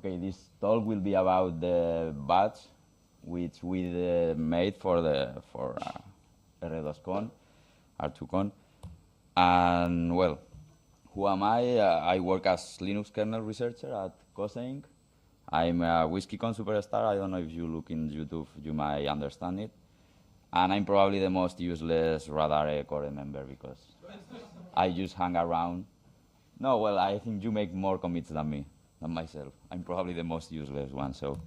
Okay, this talk will be about the badge which we made for r2con, r2con, and well, who am I? I work as Linux kernel researcher at Cosa Inc. I'm a WhiskeyCon superstar. I don't know if you look in YouTube, you might understand it. And I'm probably the most useless Radar core member because I just hang around. No, well, I think you make more commits than me, than myself. I'm probably the most useless one, so.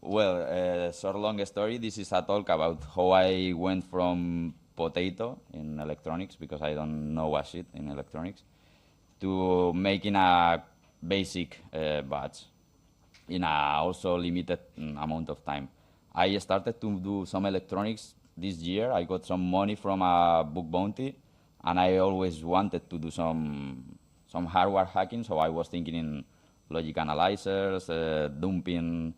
Well, short long story, this is a talk about how I went from potato in electronics, because I don't know a shit in electronics, to making a basic batch in a also limited amount of time. I started to do some electronics this year. I got some money from a book bounty, and I always wanted to do some hardware hacking, so I was thinking in logic analyzers, dumping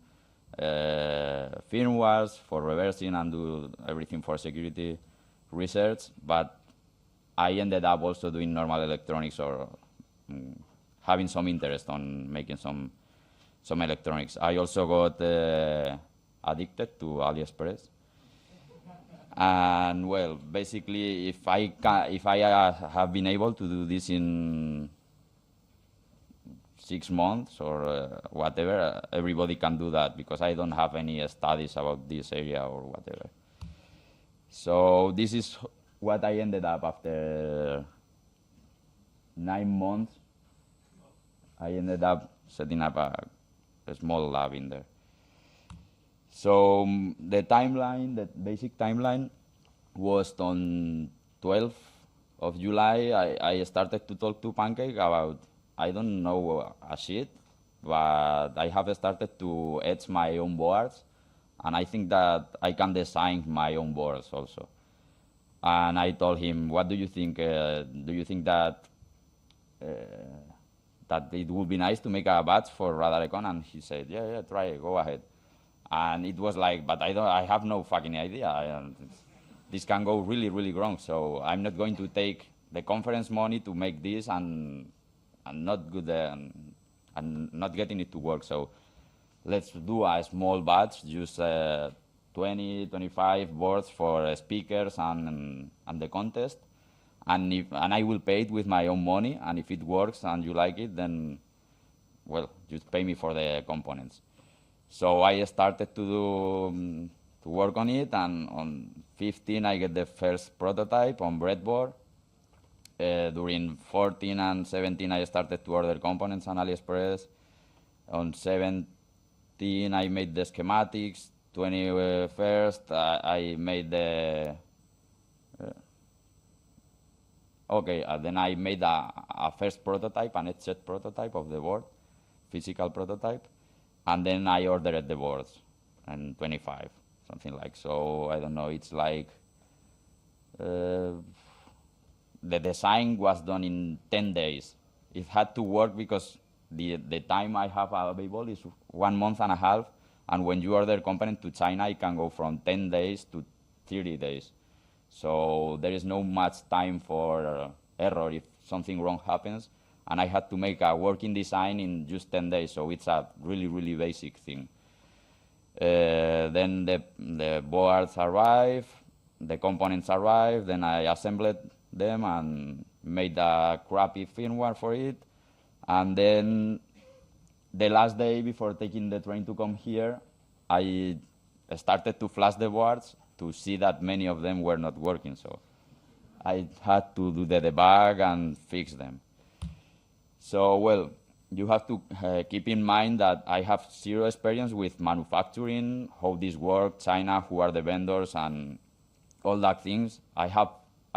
firmwares for reversing and do everything for security research, but I ended up also doing normal electronics or having some interest on making some electronics. I also got addicted to AliExpress. And well, basically, if I have been able to do this in 6 months or whatever, everybody can do that, because I don't have any studies about this area or whatever. So this is what I ended up after 9 months. I ended up setting up a small lab in there. So the timeline, the basic timeline, was on 12th of July. I started to talk to Pancake about, I don't know a shit, but I have started to etch my own boards, and I think that I can design my own boards also. And I told him, what do you think? Do you think that that it would be nice to make a batch for r2con? And he said, yeah, try it, go ahead. And it was like, but I have no fucking idea. This can go really, really wrong. So I'm not going to take the conference money to make this and not good and not getting it to work. So let's do a small batch, use 20, 25 boards for speakers and the contest. And I will pay it with my own money. And if it works and you like it, then, well, just pay me for the components. So I started to work on it, and on 15 I get the first prototype on breadboard. During 14 and 17 I started to order components on AliExpress. On 17 I made the schematics. 21st I made the then I made a first prototype, an etched prototype of the board, physical prototype. And then I ordered the boards, and 25, something like. So I don't know, it's like the design was done in 10 days. It had to work because the time I have available is 1 month and a half, and when you order component to China, it can go from 10 days to 30 days. So there is no much time for error if something wrong happens. And I had to make a working design in just 10 days, so it's a really, really basic thing. Then the boards arrive, the components arrive, then I assembled them and made a crappy firmware for it. And then the last day before taking the train to come here, I started to flash the boards to see that many of them were not working. So I had to do the debug and fix them. So, well, you have to keep in mind that I have zero experience with manufacturing, how this works, China, who are the vendors, and all that things. I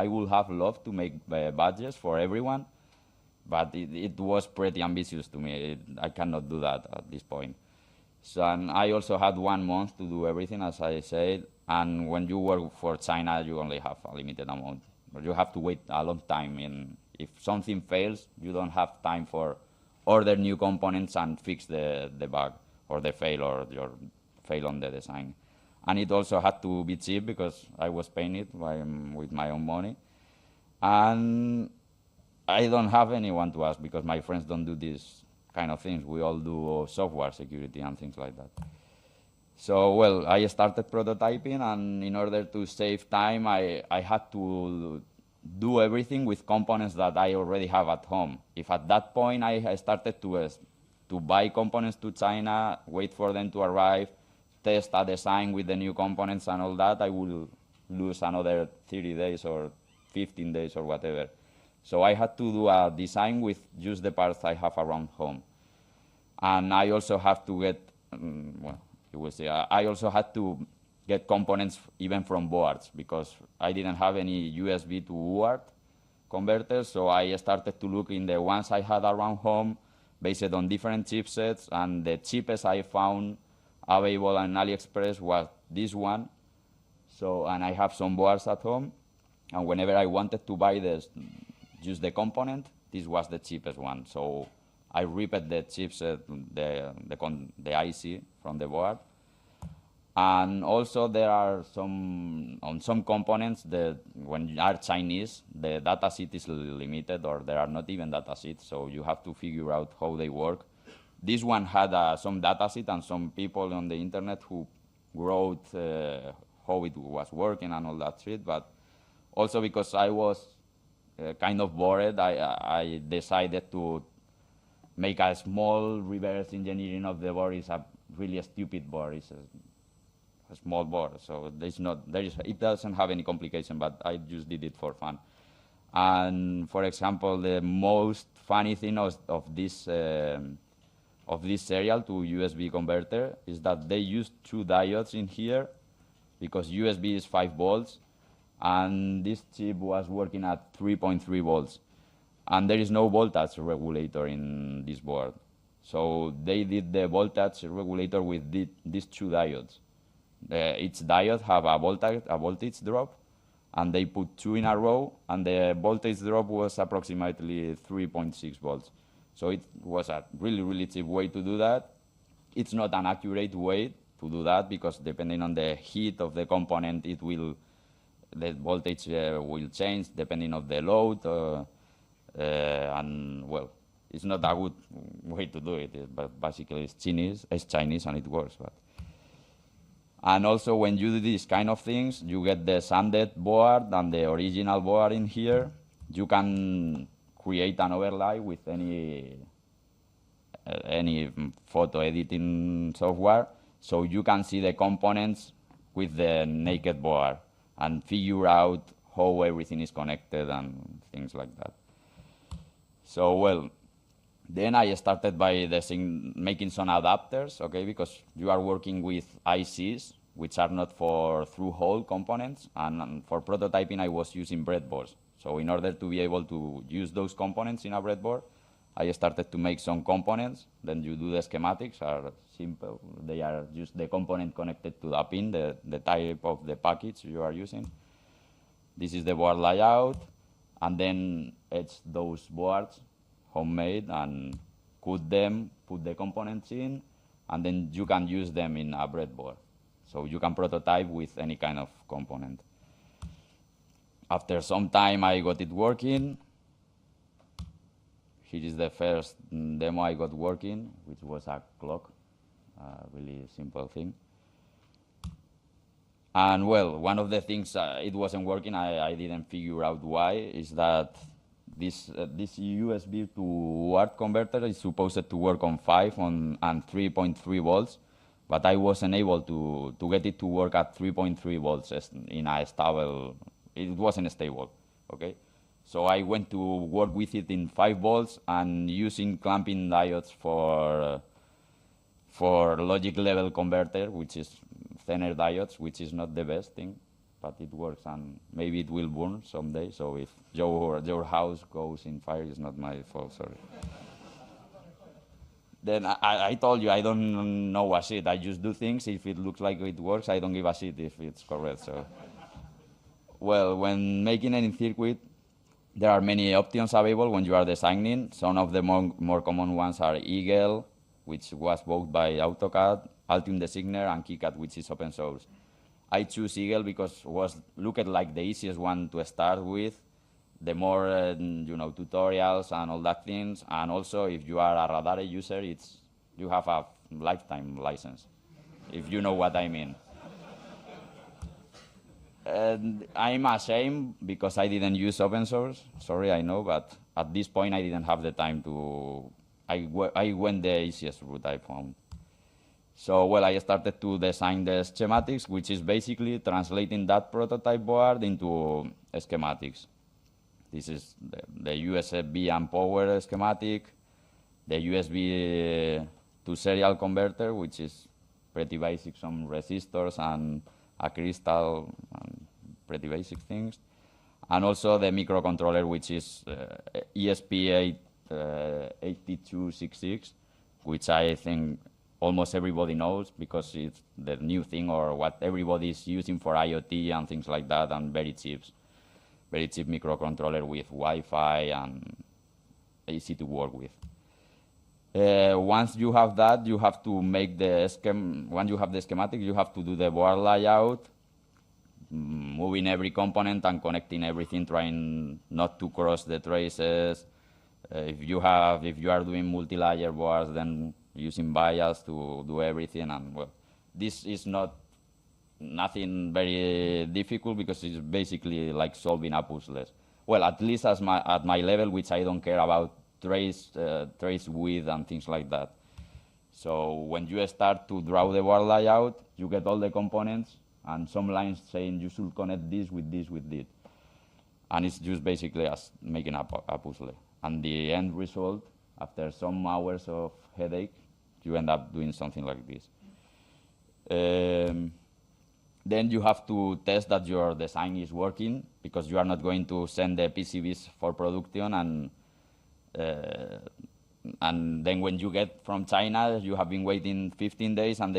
would have loved to make badges for everyone, but it was pretty ambitious to me. I cannot do that at this point. So, and I also had 1 month to do everything, as I said, and when you work for China, you only have a limited amount. You have to wait a long time. If something fails, you don't have time for order new components and fix the bug or the fail or your fail on the design. And it also had to be cheap because I was paying it with my own money. And I don't have anyone to ask because my friends don't do this kind of things. We all do software security and things like that. So, well, I started prototyping, and in order to save time, I had to do everything with components that I already have at home. If at that point I started to buy components to China, wait for them to arrive, test a design with the new components and all that, I will lose another 30 days or 15 days or whatever. So I had to do a design with just the parts I have around home. And I also have to get, well, you will see, I also had to get components even from boards, because I didn't have any USB to UART converters, so I started to look in the ones I had around home based on different chipsets, and the cheapest I found available on AliExpress was this one. So, and I have some boards at home, and whenever I wanted to buy just the component, this was the cheapest one. So I ripped the chipset, the IC from the board. And also there are on some components that when you are Chinese, the datasheet is limited, or there are not even datasheets, so you have to figure out how they work. This one had some datasheet and some people on the internet who wrote how it was working and all that shit, but also because I was kind of bored, I decided to make a small reverse engineering of the board. It's a really stupid board. It's a small board, so it doesn't have any complication, but I just did it for fun. And for example, the most funny thing of this serial to USB converter is that they used 2 diodes in here, because USB is 5 volts, and this chip was working at 3.3 volts. And there is no voltage regulator in this board. So they did the voltage regulator with these 2 diodes. Each diode have a voltage drop, and they put 2 in a row, and the voltage drop was approximately 3.6 volts. So it was a really, really cheap way to do that. It's not an accurate way to do that, because depending on the heat of the component, the voltage will change depending on the load, and well, it's not a good way to do it. But basically, it's Chinese, and it works. And also, when you do these kind of things, you get the sanded board and the original board in here. You can create an overlay with any photo editing software, so you can see the components with the naked board and figure out how everything is connected and things like that. So, well, then I started by making some adapters, okay, because you are working with ICs, which are not for through-hole components, and for prototyping I was using breadboards. So in order to be able to use those components in a breadboard, I started to make some components. Then you do the schematics, are simple. They are just the component connected to the pin, the type of the package you are using. This is the board layout, and then it's those boards, homemade, and cut them, put the components in, and then you can use them in a breadboard. So you can prototype with any kind of component. After some time, I got it working. Here is the first demo I got working, which was a clock, a really simple thing. And well, one of the things it wasn't working, I didn't figure out why, is that this USB to UART converter is supposed to work on 5 and 3.3 volts, but I wasn't able to get it to work at 3.3 volts in a stable. It wasn't stable, okay? So I went to work with it in 5 volts and using clamping diodes for logic level converter, which is thinner diodes, which is not the best thing, but it works, and maybe it will burn someday. So if your house goes in fire, it's not my fault, sorry. Then I told you I don't know a shit. I just do things. If it looks like it works, I don't give a shit if it's correct. So, well, when making any circuit, there are many options available when you are designing. Some of the more common ones are Eagle, which was bought by AutoCAD, Altium Designer, and KiCad, which is open source. I choose Eagle because it looked like the easiest one to start with. the more tutorials and all that things. And also, if you are a Radare user, you have a lifetime license, if you know what I mean. And I'm ashamed because I didn't use open source. Sorry, I know, but at this point I didn't have the time to. I went the easiest route I found. So, well, I started to design the schematics, which is basically translating that prototype board into schematics. This is the USB and power schematic, the USB to serial converter, which is pretty basic, some resistors and a crystal, and pretty basic things. And also the microcontroller, which is ESP8266, which I think almost everybody knows because it's the new thing or what everybody is using for IoT and things like that, and very cheap microcontroller with Wi-Fi and easy to work with. Once you have that, you have to make the once you have the schematic, you have to do the board layout, moving every component and connecting everything, trying not to cross the traces. If you are doing multi-layer boards, then using bias to do everything. And well, this is nothing very difficult because it's basically like solving a puzzle. Well, at least at my level, which I don't care about trace width and things like that. So when you start to draw the board layout, you get all the components and some lines saying you should connect this with this with this. And it's just basically as making a puzzle. And the end result, after some hours of headache, you end up doing something like this. Then you have to test that your design is working, because you are not going to send the PCBs for production and then when you get from China, you have been waiting 15 days and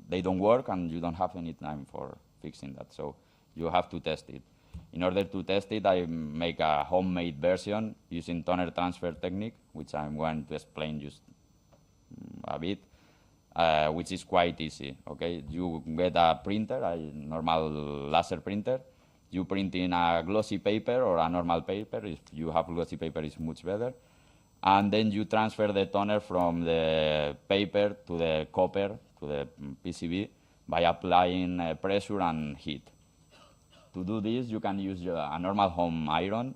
they don't work and you don't have any time for fixing that. So you have to test it. In order to test it, I make a homemade version using toner transfer technique, which I'm going to explain just a bit, which is quite easy. Okay, you get a printer, a normal laser printer. You print in a glossy paper or a normal paper. If you have glossy paper, it's much better. And then you transfer the toner from the paper to the copper, to the PCB, by applying pressure and heat. To do this, you can use a normal home iron.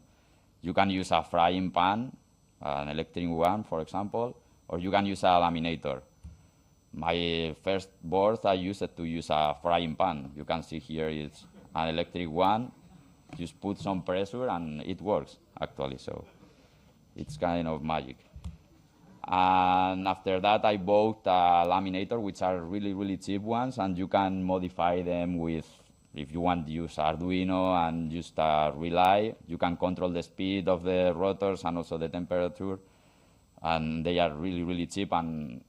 You can use a frying pan, an electric one, for example, or you can use a laminator. My first board, I used it to use a frying pan. You can see here it's an electric one. Just put some pressure and it works, actually. So it's kind of magic. And after that, I bought a laminator, which are really, really cheap ones, and you can modify them with, if you want to use Arduino and just a relay, you can control the speed of the rotors and also the temperature. And they are really, really cheap, and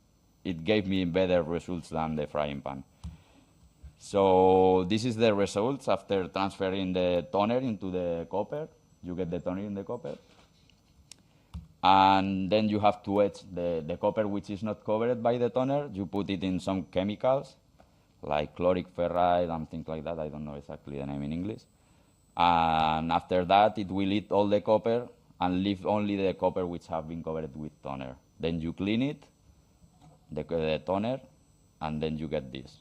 it gave me better results than the frying pan. So this is the results after transferring the toner into the copper. You get the toner in the copper. And then you have to etch the copper which is not covered by the toner. You put it in some chemicals, like chloric ferrite and things like that. I don't know exactly the name in English. And after that, it will eat all the copper and leave only the copper which have been covered with toner. Then you clean it, the toner, and then you get this.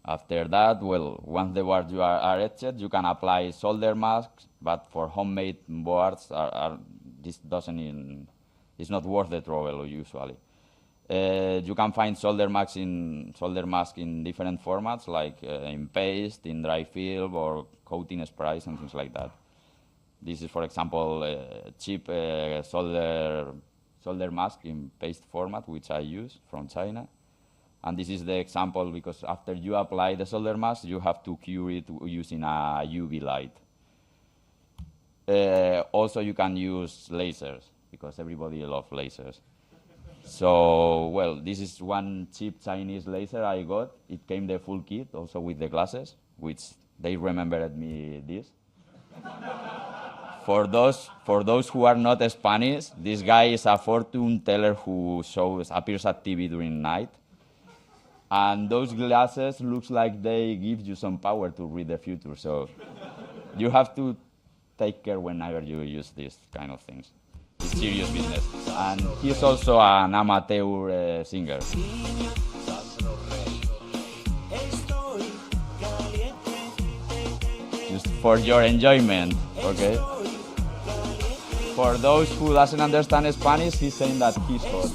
After that, well, once the boards are etched, you can apply solder masks, but for homemade boards, this it's not worth the trouble usually. You can find solder masks in different formats, like in paste, in dry film, or coating sprays and things like that. This is, for example, cheap solder mask in paste format, which I use from China. And this is the example, because after you apply the solder mask, you have to cure it using a UV light. Also, you can use lasers, because everybody loves lasers. So, well, this is one cheap Chinese laser I got. It came the full kit, also with the glasses, which they remembered me this. For those who are not Spanish, this guy is a fortune teller who appears at TV during night. And those glasses looks like they give you some power to read the future. So you have to take care whenever you use these kind of things. It's serious business. And he's also an amateur singer. Just for your enjoyment, okay? For those who doesn't understand Spanish, he's saying that he's hot.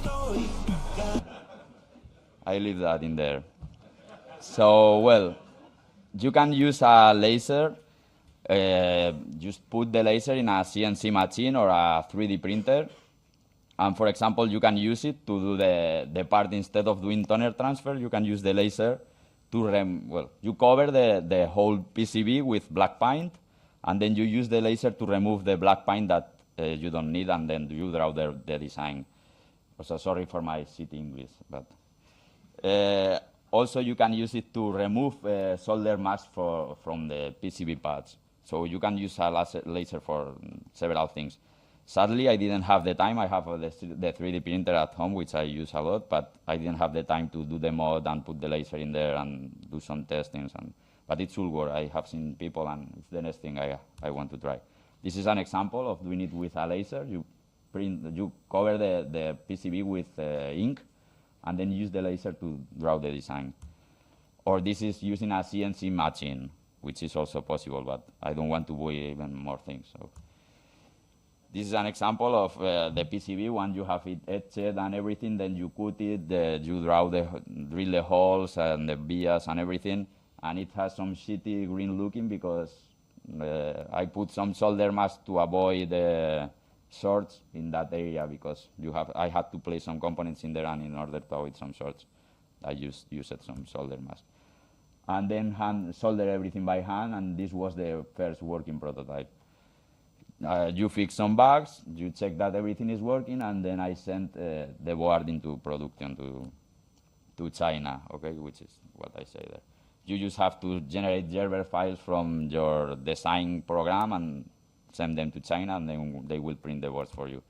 I leave that in there. So, well, you can use a laser. Just put the laser in a CNC machine or a 3D printer. And for example, you can use it to do the part instead of doing toner transfer. You can use the laser to you cover the whole PCB with black paint, and then you use the laser to remove the black paint that you don't need, and then you draw the design. So sorry for my city English, but also you can use it to remove solder mask from the PCB pads. So you can use a laser for several things. Sadly, I didn't have the time. I have the 3D printer at home, which I use a lot, but I didn't have the time to do the mod and put the laser in there and do some testings. But it should work. I have seen people, and it's the next thing I want to try. This is an example of doing it with a laser. You cover the PCB with ink, and then use the laser to draw the design. Or this is using a CNC machine, which is also possible, but I don't want to buy even more things. So this is an example of the PCB. Once you have it etched and everything, then you cut it, you drill the holes and the vias and everything, and it has some shitty green looking because I put some solder mask to avoid shorts in that area because I had to place some components in there, and in order to avoid some shorts, I used some solder mask. And then solder everything by hand, and this was the first working prototype. You fix some bugs, you check that everything is working, and then I sent the board into production to China, okay, which is what I say there. You just have to generate Gerber files from your design program and send them to China, and then they will print the boards for you.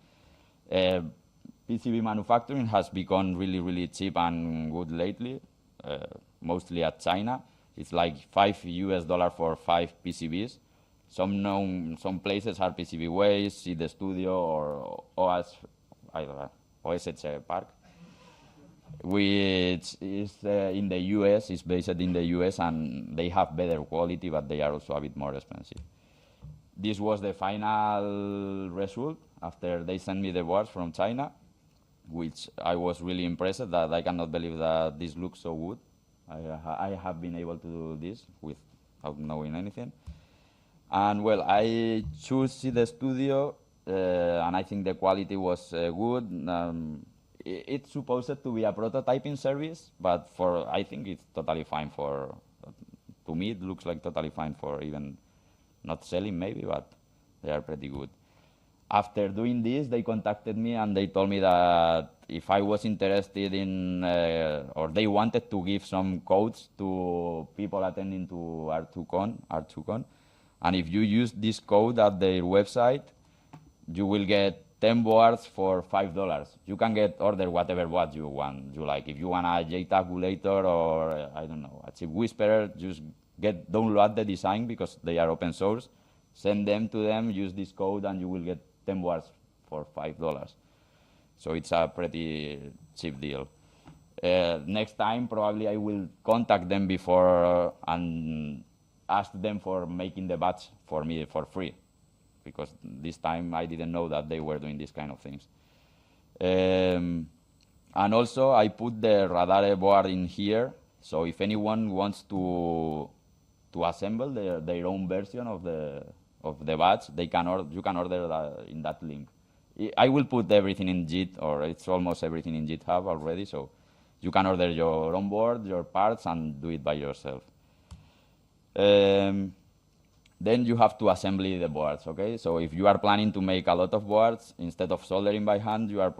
PCB manufacturing has become really, really cheap and good lately, mostly at China. It's like $5 for 5 PCBs. Some places are PCB Waste, See the Studio, or OSH Park, which is in the US, is based in the US, and they have better quality, but they are also a bit more expensive. This was the final result after they sent me the boards from China, which I was really impressed that I cannot believe that this looks so good. I have been able to do this without knowing anything. And well, I chose the studio, and I think the quality was good. It's supposed to be a prototyping service, but I think it's totally fine to me it looks like totally fine for even not selling maybe, but they are pretty good. After doing this, they contacted me and they told me that if I was interested in, or they wanted to give some codes to people attending to r2con. And if you use this code at their website, you will get 10 boards for $5. You can order whatever board you want. You like. If you want a J-tabulator or, I don't know, a chip whisperer, just download the design because they are open source, send them to them, use this code, and you will get 10 boards for $5. So it's a pretty cheap deal. Next time, probably I will contact them before and ask them for making the batch for me for free, because this time I didn't know that they were doing these kind of things. And also I put the Radare board in here, so if anyone wants to assemble their own version of the batch, you can order in that link. I will put everything in Git, or it's almost everything in GitHub already, so you can order your own board, your parts, and do it by yourself. Then you have to assemble the boards, okay? So if you are planning to make a lot of boards, instead of soldering by hand, you are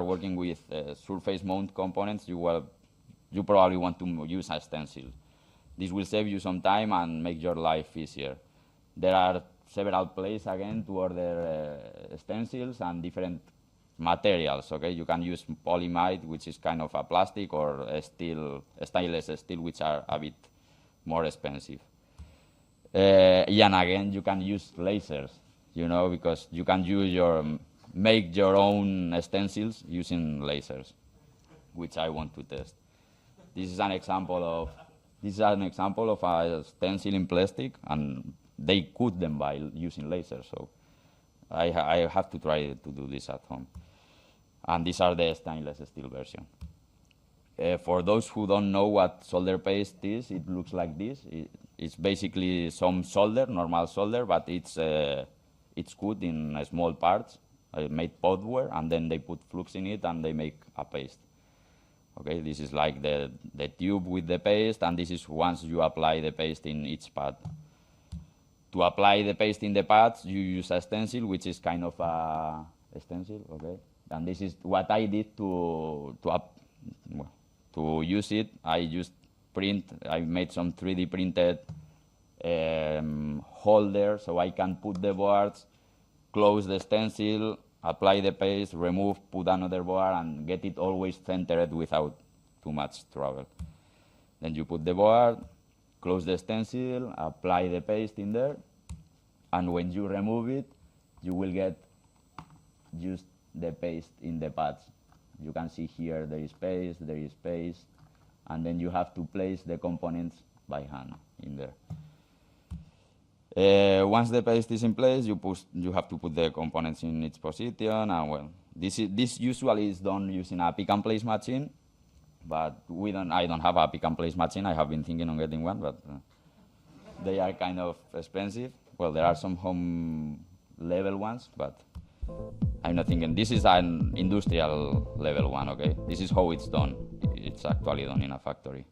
working with surface mount components, you probably want to use a stencil. This will save you some time and make your life easier. There are several places, again, to order stencils and different materials, okay? You can use polyimide, which is kind of a plastic, or stainless steel, which are a bit more expensive. Yeah, and again, you can use lasers, because you can make your own stencils using lasers, which I want to test. This is an example of a stencil in plastic, and they cut them by using lasers. So I have to try to do this at home. And these are the stainless steel version. For those who don't know what solder paste is, it looks like this. It's basically some solder, normal solder, but it's cut in small parts, made powder, and then they put flux in it, and they make a paste. Okay, this is like the tube with the paste, and this is once you apply the paste in each pad. To apply the paste in the pads, you use a stencil, which is kind of a stencil, okay? And this is what I did to use it. I made some 3D printed holder, so I can put the boards, close the stencil, apply the paste, remove, put another board, and get it always centered without too much trouble. Then you put the board, close the stencil, apply the paste in there, and when you remove it, you will get just the paste in the pads. You can see here there is paste, and then you have to place the components by hand in there. Once the paste is in place, you have to put the components in its position, and well, this usually is done using a pick and place machine, but I don't have a pick and place machine. I have been thinking on getting one, but they are kind of expensive. Well, there are some home level ones, but I'm not thinking. This is an industrial level one, okay? This is how it's done. It's actually done in a factory.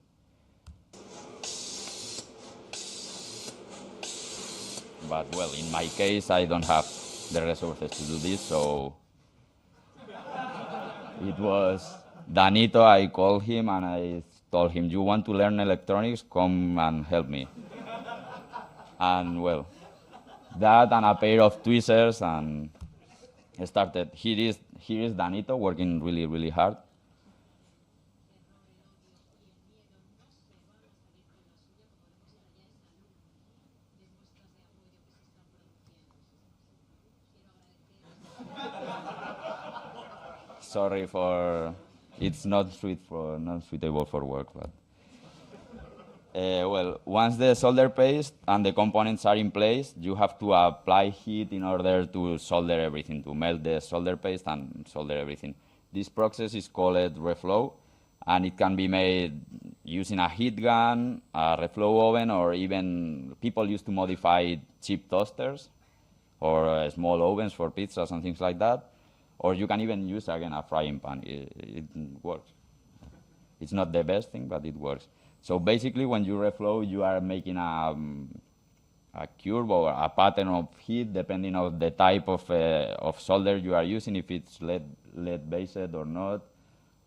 But well, in my case, I don't have the resources to do this, so it was Danito. I called him and I told him, "You want to learn electronics? Come and help me." And well, that and a pair of tweezers, and started. Here is Danito working really, really hard. Sorry for it's not suitable for work, but well, once the solder paste and the components are in place, you have to apply heat in order to solder everything, to melt the solder paste and solder everything. This process is called reflow, and it can be made using a heat gun, a reflow oven, or even people used to modify cheap toasters or small ovens for pizzas and things like that. Or you can even use, again, a frying pan. It works. It's not the best thing, but it works. So basically, when you reflow, you are making a curve or a pattern of heat, depending on the type of solder you are using, if it's lead-based or not.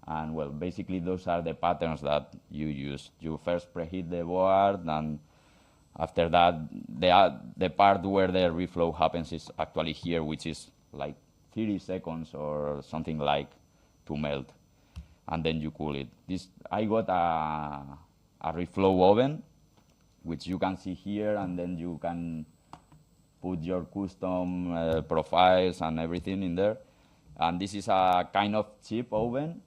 And well, basically, those are the patterns that you use. You first preheat the board, and after that, the part where the reflow happens is actually here, which is like 30 seconds or something like to melt, and then you cool it. I got a reflow oven, which you can see here, and then you can put your custom profiles and everything in there. And this is a kind of cheap oven.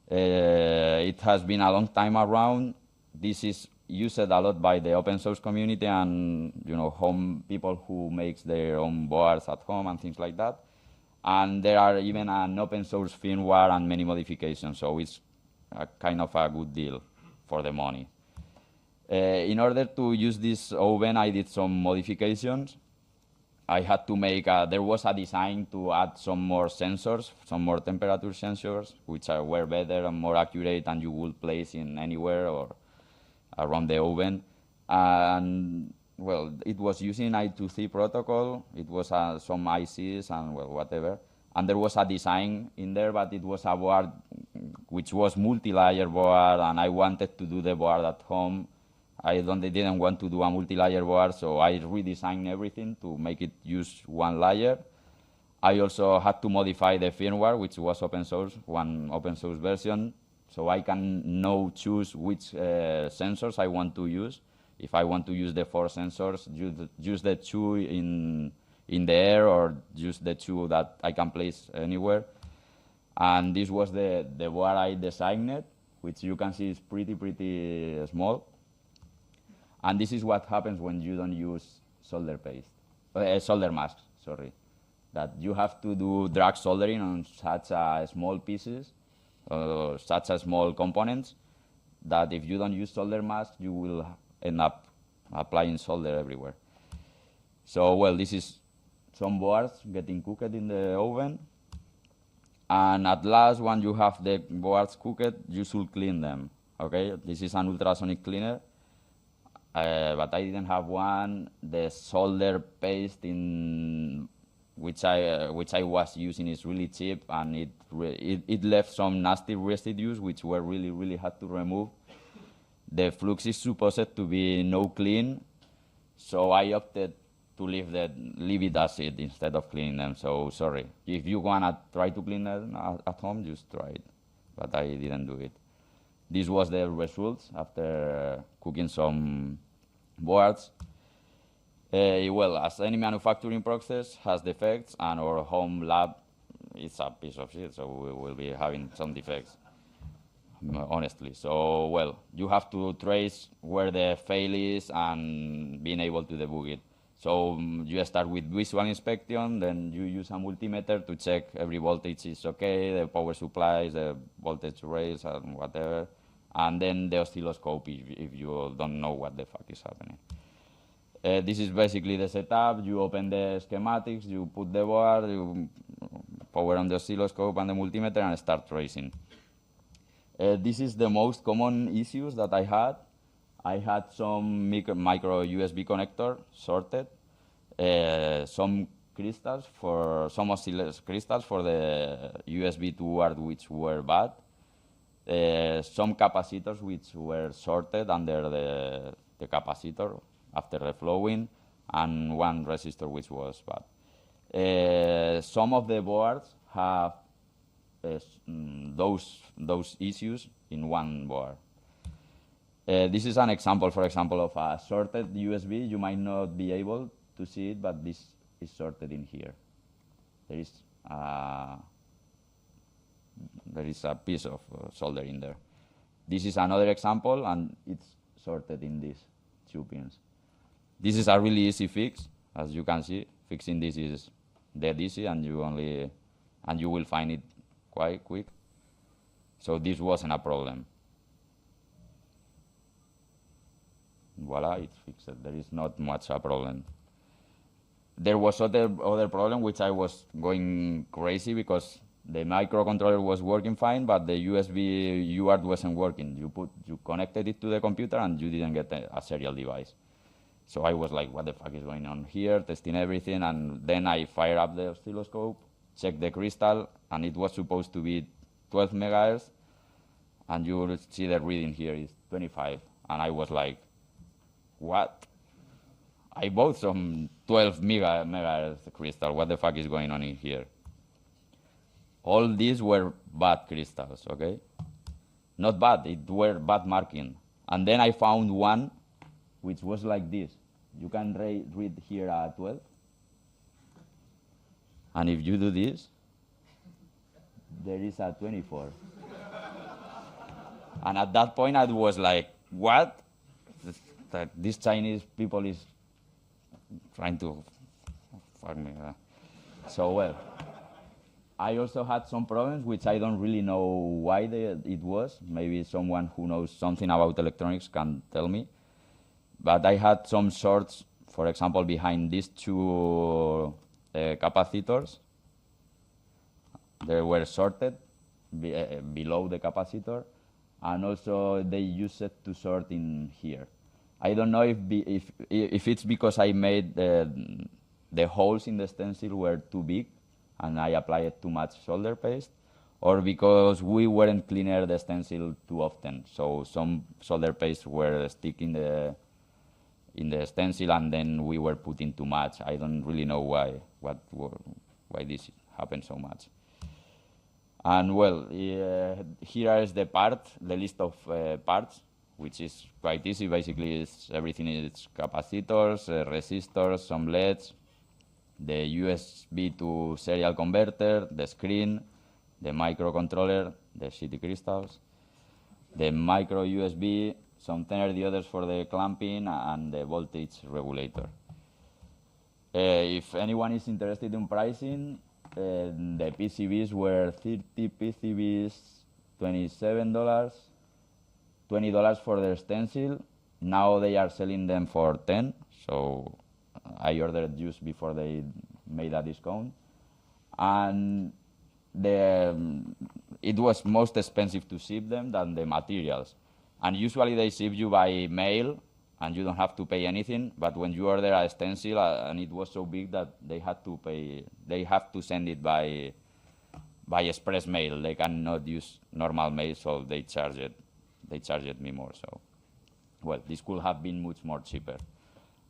It has been a long time around. This is used a lot by the open source community and home people who makes their own boards at home and things like that. And there are even an open source firmware and many modifications, so it's a kind of a good deal for the money. In order to use this oven, I did some modifications. I had to make, there was a design to add some more sensors, some more temperature sensors, which were better and more accurate, and you would place in anywhere or around the oven. And well, it was using I2C protocol. It was some ICs and well, whatever. And there was a design in there, but it was a board which was multi-layer board, and I wanted to do the board at home. I didn't want to do a multi-layer board, so I redesigned everything to make it use one layer. I also had to modify the firmware, which was open source, one open source version, so I can now choose which sensors I want to use. if I want to use the 4 sensors, use the 2 in the air, or use the 2 that I can place anywhere. And this was the board I designed, which you can see is pretty small. And this is what happens when you don't use solder masks, sorry. That you have to do drag soldering on such small pieces, such as small components, that if you don't use solder masks, you will end up applying solder everywhere. So, well, this is some boards getting cooked in the oven. And at last, when you have the boards cooked, you should clean them, okay? This is an ultrasonic cleaner, but I didn't have one. The solder paste which I was using is really cheap, and it left some nasty residues which were really hard to remove. The flux is supposed to be no clean, so I opted to leave it as it instead of cleaning them. So sorry. If you wanna try to clean them at home, just try it. But I didn't do it. This was the results after cooking some boards. Well, as any manufacturing process has defects, and our home lab is a piece of shit, so we will be having some defects, honestly. So, well, you have to trace where the fail is and being able to debug it. So you start with visual inspection, then you use a multimeter to check every voltage is okay, the power supplies, the voltage rails, and whatever, and then the oscilloscope if you don't know what the fuck is happening. This is basically the setup. You open the schematics, you put the board, you power on the oscilloscope and the multimeter, and start tracing. This is the most common issues that I had. I had some micro USB connector sorted, some crystals some oscilloscope crystals for the USB to board which were bad, some capacitors which were sorted under the capacitor after reflowing, and one resistor which was bad. Some of the boards have those issues in one board. This is an example, for example, of a sorted USB. You might not be able to see it, but this is sorted in here. There is a piece of solder in there. This is another example, and it's sorted in these 2 pins. This is a really easy fix, as you can see. Fixing this is dead easy, and you will find it quite quick. So this wasn't a problem. Voila, it's fixed. There is not much a problem. There was other problem which I was going crazy because the microcontroller was working fine, but the USB UART wasn't working. You connected it to the computer and you didn't get a serial device. So I was like, what the fuck is going on here? Testing everything, and then I fired up the oscilloscope, checked the crystal, and it was supposed to be 12 megahertz, and you will see the reading here is 25, and I was like, what? I bought some 12 megahertz crystal. What the fuck is going on in here? All these were bad crystals, okay? Not bad, it were bad marking. And then I found one which was like this. You can read here at 12. And if you do this, there is a 24. And at that point I was like, what? That these Chinese people is trying to fuck me. So, well, I also had some problems which I don't really know why it was. Maybe someone who knows something about electronics can tell me. But I had some shorts, for example, behind these 2 capacitors. They were sorted below the capacitor, and also they used it to sort in here. I don't know if it's because I made the holes in the stencil were too big and I applied too much solder paste, or because we weren't cleaning the stencil too often. So some solder paste were sticking in the stencil, and then we were putting too much. I don't really know why this happened so much. And well, here is the list of parts which is quite easy. Basically, everything is capacitors, resistors, some LEDs, the USB to serial converter, the screen, the microcontroller, the shitty crystals, the micro USB, some tenor diodes for the clamping, and the voltage regulator. If anyone is interested in pricing, the PCBs were 30 PCBs, $27, $20 for the stencil. Now they are selling them for 10, so I ordered just before they made a discount. And it was most expensive to ship them than the materials. And usually they ship you by mail, and you don't have to pay anything. But when you order a stencil, and it was so big that they had to pay, they have to send it by express mail. They cannot use normal mail, so they charged me more. So, well, this could have been much more cheaper.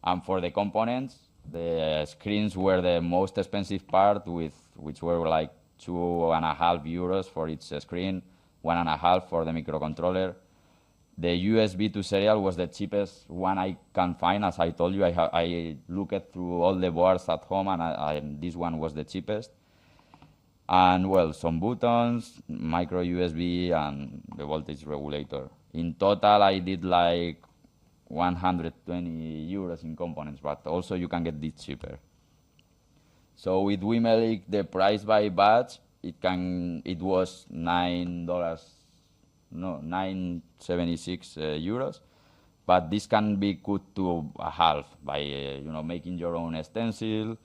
And for the components, the screens were the most expensive part, which were like €2.50 for each screen, $1.50 for the microcontroller. The USB to serial was the cheapest one I can find. As I told you, I looked through all the boards at home, and this one was the cheapest. And, well, some buttons, micro USB, and the voltage regulator. In total, I did like €120 in components, but also you can get this cheaper. So with Wimelic, the price by batch, it was €9.76, but this can be cut to a half by making your own stencil,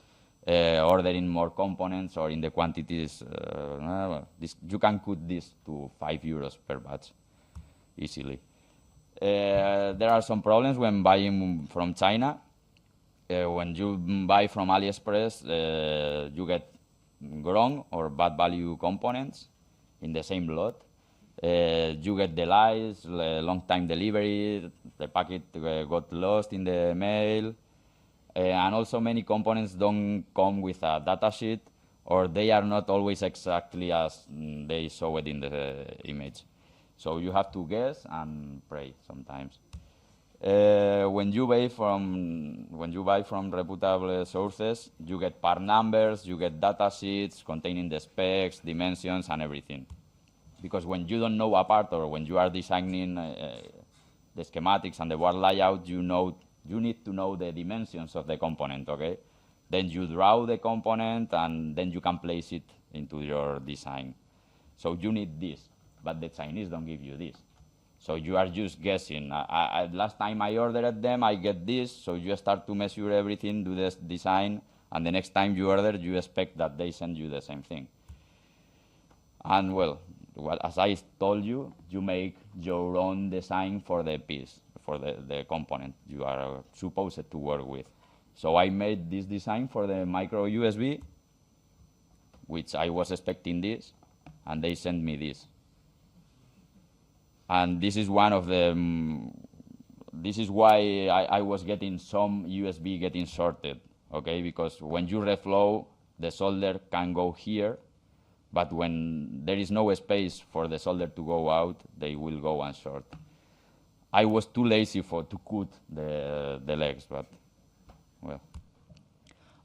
ordering more components, or in the quantities. You can cut this to €5 per batch easily. There are some problems when buying from China. When you buy from AliExpress, you get wrong or bad value components in the same lot. You get delays, long time delivery, the packet got lost in the mail, and also many components don't come with a datasheet, or they are not always exactly as they show it in the image. So you have to guess and pray sometimes. When you buy from reputable sources, you get part numbers, you get data sheets containing the specs, dimensions, and everything. Because when you don't know a part, or when you are designing the schematics and the board layout, you need to know the dimensions of the component, okay? Then you draw the component, and then you can place it into your design. So you need this, but the Chinese don't give you this. So you are just guessing. Last time I ordered them, I get this, so you start to measure everything, do this design, and the next time you order, you expect that they send you the same thing. And, well, as I told you, you make your own design for the piece, for the component you are supposed to work with. So I made this design for the micro USB, which I was expecting this, and they sent me this. And this is one of the, this is why I was getting some USB getting shorted, okay? Because when you reflow, the solder can go here, but when there is no space for the solder to go out, they will go and short. I was too lazy to cut the legs, but, well.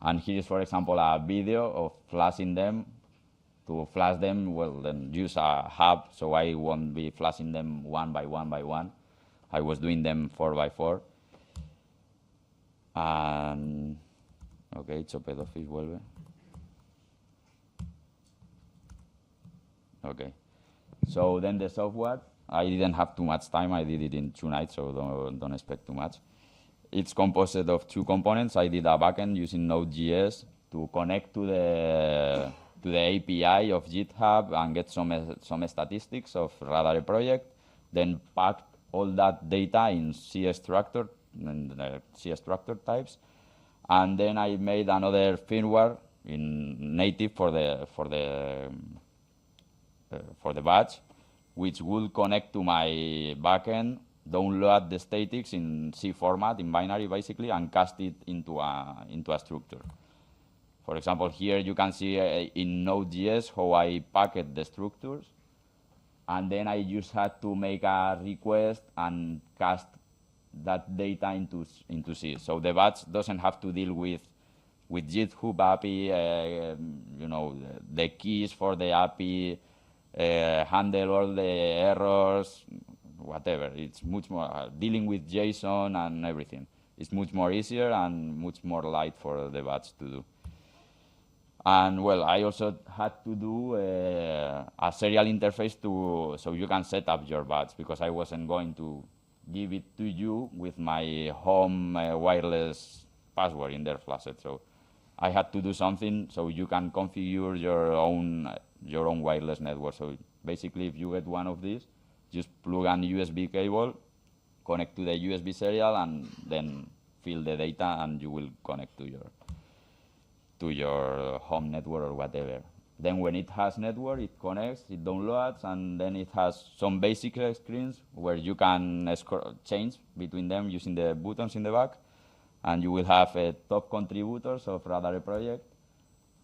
And here is, for example, a video of flashing them. To flash them, well, then use a hub, so I won't be flashing them one by one by one. I was doing them 4 by 4. And, okay, Chopedofish vuelve. Okay. So then the software, I didn't have too much time. I did it in 2 nights, so don't expect too much. It's composed of 2 components. I did a backend using Node.js to connect to the API of GitHub and get some statistics of Radar project, then packed all that data in C structure types, and then I made another firmware in native for the badge, which will connect to my backend, download the statics in C format, in binary basically, and cast it into a structure. For example, here you can see in Node.js how I packet the structures, and then I just had to make a request and cast that data into C. So the batch doesn't have to deal with GitHub API, the keys for the API, handle all the errors, whatever. It's much more dealing with JSON and everything. It's much more easier and much more light for the batch to do. And well, I also had to do a serial interface so you can set up your batch, because I wasn't going to give it to you with my home wireless password in their flaccet. So I had to do something so you can configure your own wireless network. So basically, if you get one of these, just plug an USB cable, connect to the USB serial, and then fill the data, and you will connect to your home network or whatever. Then when it has network, it connects, it downloads, and then it has some basic screens where you can change between them using the buttons in the back. And you will have top contributors of Radar project.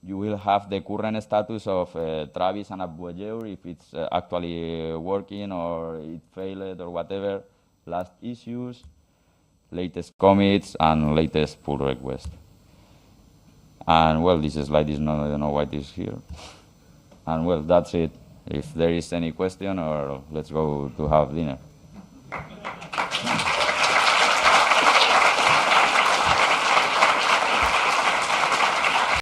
You will have the current status of Travis and Abouajeur, if it's actually working or it failed or whatever, last issues, latest commits, and latest pull request. And well, this slide is not, I don't know why it is here. And well, that's it. If there is any question, or let's go to have dinner.